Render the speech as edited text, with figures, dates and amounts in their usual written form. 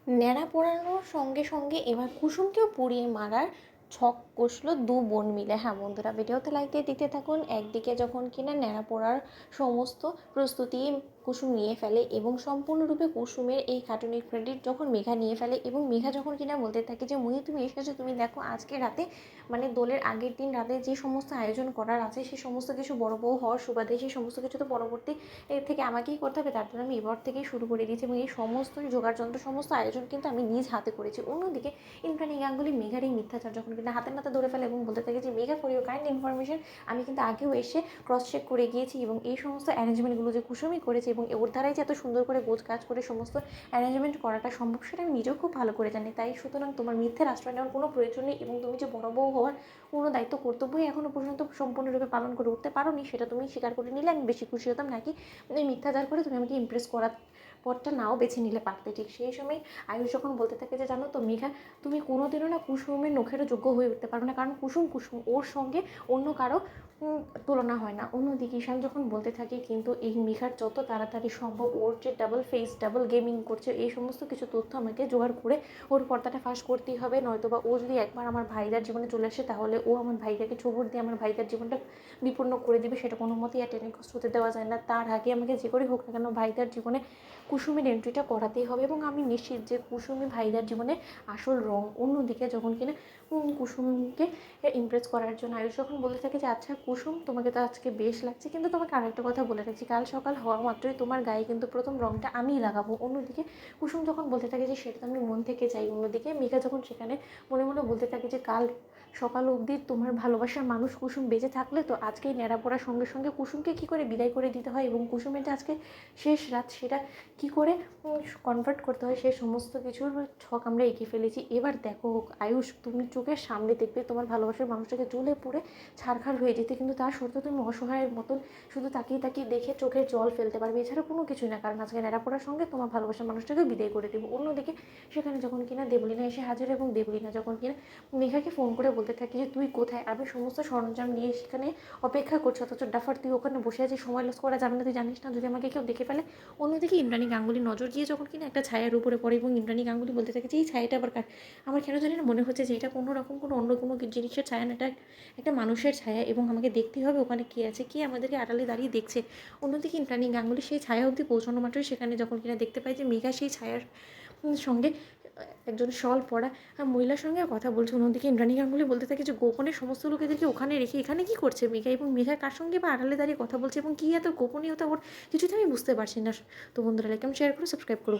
ন্যাড়া পোড়ানোর সঙ্গে সঙ্গে এবার কুসুমকেও পুড়িয়ে মারার ছক কষলো দু বোন মিলে। হ্যাঁ বন্ধুরা, ভিডিওতে লাইক দিয়ে দিতে থাকুন। একদিকে যখন কিনা ন্যাড়া পোড়ার সমস্ত প্রস্তুতি কুসুম নিয়ে ফেলে এবং সম্পূর্ণরূপে কুসুমের এই খাটুনির ক্রেডিট যখন মেঘা নিয়ে ফেলে এবং মেঘা যখন কিনা বলতে থাকে যে মুনি তুমি এসেছো, তুমি দেখো আজকে রাতে মানে দোলের আগের দিন রাতে যে সমস্ত আয়োজন করার আছে সে সমস্ত কিছু বড় বউ হওয়ার সুবাদে সেই সমস্ত কিছু তো পরবর্তী এর থেকে আমাকেই করতে হবে, তার জন্য আমি এবার থেকেই শুরু করে দিয়েছি এবং এই সমস্ত যোগাড়যন্ত্র সমস্ত আয়োজন কিন্তু আমি নিজ হাতে করেছি। অন্যদিকে ইন্দ্রাণী গাঙ্গুলি মেঘার এই মিথ্যাচার যখন কিন্তু হাতে নাতে ধরে ফেলে এবং বলতে থাকে যে Megha for your kind information, আমি কিন্তু আগেও এসে ক্রস চেক করে গিয়েছি এবং এই সমস্ত অ্যারেঞ্জমেন্টগুলো যে কুসুমই করেছে এবং ওর দ্বারাই যে এত সুন্দর করে গোছ কাজ করে সমস্ত অ্যারেঞ্জমেন্ট করাটা সম্ভব সেটা আমি নিজেও খুব ভালো করে জানি। তাই সুতরাং তোমার মিথ্যের আশ্রয় নেওয়ার কোনো প্রয়োজন নেই এবং তুমি যে বড় বউ হওয়ার কোনো দায়িত্ব কর্তব্যই এখনও পর্যন্ত সম্পূর্ণরূপে পালন করে উঠতে পারো নি, সেটা তুমি স্বীকার করে নিলে আমি বেশি খুশি হতাম। নাকি এই মিথ্যাচার করে তুমি আমাকে ইমপ্রেস করার পথটা নাও বেছে নিলে পারতে। ঠিক সেই সময় আয়ুষ যখন বলতে থাকে যে জানো তো মেঘা, তুমি কোনোদিনও না কুসুমের নখেরও যোগ্য হয়ে উঠতে পারো না, কারণ কুসুম কুসুম, ওর সঙ্গে অন্য কারো তুলনা হয় না। অন্যদিকে ঈশান যখন বলতে থাকে কিন্তু এই মেঘার যত তাড়াতাড়ি সম্ভব ওর যে ডাবল ফেস ডাবল গেমিং করছে এই সমস্ত কিছু তথ্য আমাকে জোগাড় করে ওর পর্দাটা ফাঁস করতেই হবে, নয়তো বা ও যদি একবার আমার ভাইদার জীবনে চলে আসে তাহলে ও আমার ভাইদাকে ছবর দিয়ে আমার ভাইদার জীবনটা বিপন্ন করে দিবে, সেটা কোনো মতেই আর টেনে কষ্ট হতে দেওয়া যায় না। তার আগে আমাকে যে করে হোক না কেন ভাইদার জীবনে কুসুমের এন্ট্রিটা করাতেই হবে এবং আমি নিশ্চিত যে কুসুমই ভাইদার জীবনে আসল রং। অন্যদিকে যখন কিনা কুসুমকে ইমপ্রেস করার জন্য আয়ুষ যখন বলতে থাকে যে আচ্ছা কুসুম, তোমাকে তো আজকে বেশ লাগছে, কিন্তু তোমাকে আরেকটা কথা বলে রাখছি, কাল সকাল হওয়া মাত্রই তোমার গায়ে কিন্তু প্রথম রংটা আমিই লাগাবো। অন্যদিকে কুসুম যখন বলতে থাকে যে সেটা তো আমি মন থেকে চাই। অন্যদিকে মেঘা যখন সেখানে মনে মনে বলতে থাকে যে কাল সকাল অবধি তোমার ভালোবাসার মানুষ কুসুম বেঁচে থাকলে তো আজকেই ন্যাড়া পড়ার সঙ্গে সঙ্গে কুসুমকে কী করে বিদায় করে দিতে হয় এবং কুসুমের যে আজকে শেষ রাত সেটা কী করে কনভার্ট করতে হয় সে সমস্ত কিছুর ছক আমরা এঁকে ফেলেছি। এবার দেখো আয়ুষ, তুমি চোখের সামনে দেখবে তোমার ভালোবাসার মানুষটাকে জ্বলে পুড়ে ছারখার হয়ে যেতে, কিন্তু তার সত্ত্বেও তুমি অসহায়ের মতন শুধু তাকিয়ে তাকিয়ে দেখে চোখের জল ফেলতে পারবে, এছাড়া কোনো কিছুই না, কারণ আজকে ন্যাড়া পড়ার সঙ্গে তোমার ভালোবাসার মানুষটাকে বিদায় করে দেবো। অন্যদিকে সেখানে যখন কিনা দেবলীনা এসে হাজির এবং দেবলীনা যখন কিনা মেঘাকে ফোন করে বলতে থাকি যে তুই কোথায়, আমি সমস্ত সরঞ্জাম নিয়ে সেখানে অপেক্ষা করছি, অথচ ডাফার তুই ওখানে বসে আছিস, সময় লস করা যাবে না, তুই জানিস না যদি আমাকে কেউ দেখে ফেলে। অন্যদিকে ইন্দ্রাণী গাঙ্গুলির নজর গিয়ে যখন কিনা একটা ছায়ার উপরে পড়ে এবং ইন্দ্রাণী গাঙ্গুলি বলতে থাকে যে এই ছায়াটা আবার কার। আমার কেন জানি না মনে হচ্ছে যে এটা কোনো রকম কোনো অন্য কোনো জিনিসের ছায়া না, এটা একটা মানুষের ছায়া এবং আমাকে দেখতেই হবে ওখানে কে আছে, কে আমাদেরকে আড়ালে দাঁড়িয়ে দেখছে। অন্যদিকে ইন্দ্রাণী গাঙ্গুলি সেই ছায়া অবধি পৌঁছানো মাত্রই সেখানে যখন কিনা দেখতে পাই যে মেঘা সেই ছায়ার সঙ্গে একজন শল পরা মহিলার সঙ্গে কথা বলছে। অন্যদিকে ইন্দ্রাণী গাঙ্গুলি বলতে থাকে যে গোপনে সমস্ত লোকেদেরকে ওখানে রেখে এখানে কী করছে মেঘা, এবং মেঘা কার সঙ্গে বা আড়ালে দাঁড়িয়ে কথা বলছে এবং কী এত গোপনীয়তা ওর কিছুতে আমি বুঝতে পারছি না। তো বন্ধুরা লাইক শেয়ার করো, সাবস্ক্রাইব করো।